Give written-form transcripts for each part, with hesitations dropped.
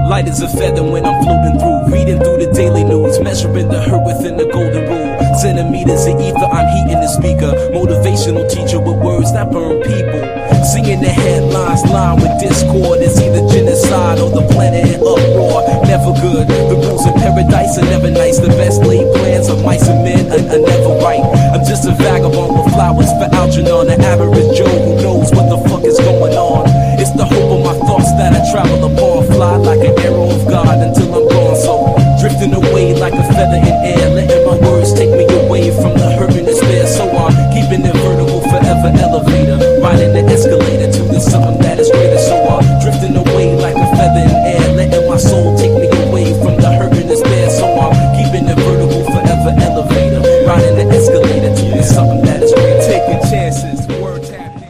Light as a feather when I'm floating through, reading through the daily news, measuring the hurt within the golden rule. Centimeters of ether, I'm heating the speaker. Motivational teacher with words that burn people. Seeing the headlines lined with discord. It's either genocide or the planet in uproar. Never good. The rules in paradise are never nice. The best laid plans of mice and men are never right. I'm just a vagabond with flowers for Algernon, an average Joe who knows what the fuck is going on. It's the hope of my thoughts that I travel upon. Fly like an arrow of God until I'm gone. So drifting away like a feather in air, letting my words take me away from the hurt and despair. So I'm keeping it vertical, forever elevator, riding the escalator to the something that is greater. So I'm drifting away like a feather in air, letting my soul take me away from the hurt and despair. So I'm keeping it vertical, forever elevator, riding the escalator to the something that is greater. Taking chances, word tapping.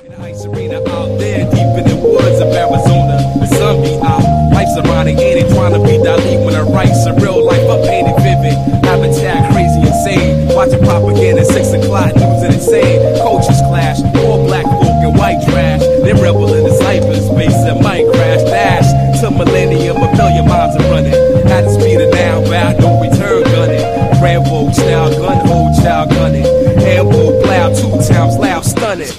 In the ice arena out there, deep in the woods of Arizona, the sun be out, life's ironic, ain't it? Trying to be Dali when I write some real life, I painted vivid, habitat crazy insane, watching propaganda 6 o'clock, news and insane, cultures clash, poor black folk and white trash, they rebel in the cyberspace and might crash, dash to millennium, a million miles are running, at the speed of now, bound no return gunning, Rambo style, gun hold, child gunning, ambo plow 2 times loud, stunning,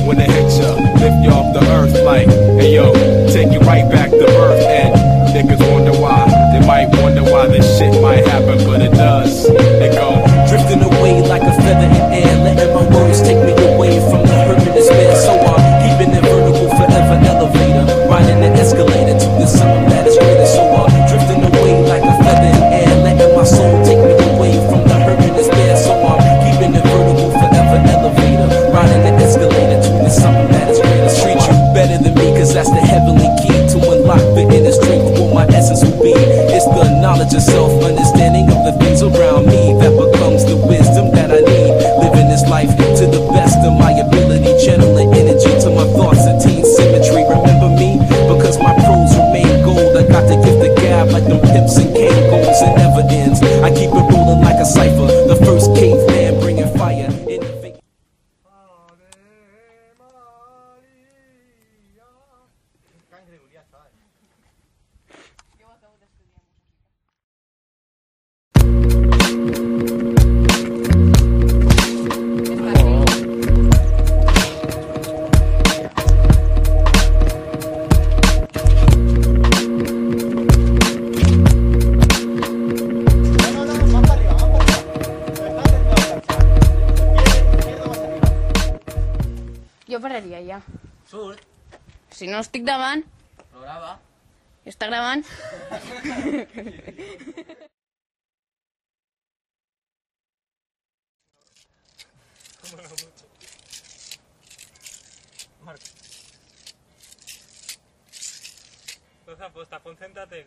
when they hit ya, lift you off the earth like, hey yo, take you right back to earth. And niggas wonder why, they might wonder why this shit might happen, but it does. They go drifting away like a feather in air, letting my words take me away from the hurt and despair. So I'm keeping it vertical, forever elevator, riding the escalator to the something that is greater. So I'm drifting away like a feather in air, letting my soul take me away from the hurt and despair. So I'm keeping it vertical, forever elevator, riding the escalator to the something that is greater. Treat you better than me, cause that's the heavenly key to unlock the inner strength of what my essence will be. It's the knowledge of self, understanding of the things around me that becomes the wisdom that I need. Living this life to the best of my ability, channeling energy to my thoughts, attain symmetry. Remember me, because my prose remain gold. I got the gift of gab like them pimps and cane goals. It never ends, I keep it rolling like a cipher. The first caveman bringing fire. Jo pararia ja. Surt. Si no estic davant... Però grava. Està gravant? Marc. Entonces apuesta, concéntrate.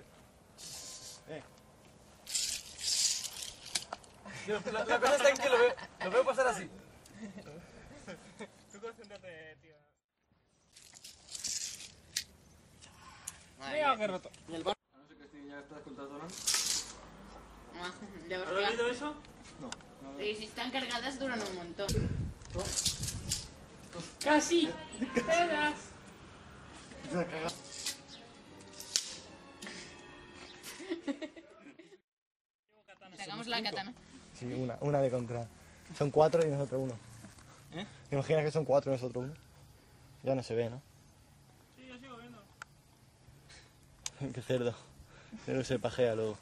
La cosa está en que lo veo pasar así. Tú concéntrate, tío. Mira que roto. A no ser que estigui ja estàs controllant. Llavors, ¿Has oído eso? No. I si estan cargades duren un montó. Casi. Pedas. Sacamos la katana. Sí, una de contra. Son 4 y nosotros 1. ¿Te imaginas que son 4 y nosotros 1? Ya no se ve, ¿no? Sí, yo sigo viendo. Qué cerdo. Pero se pajea luego.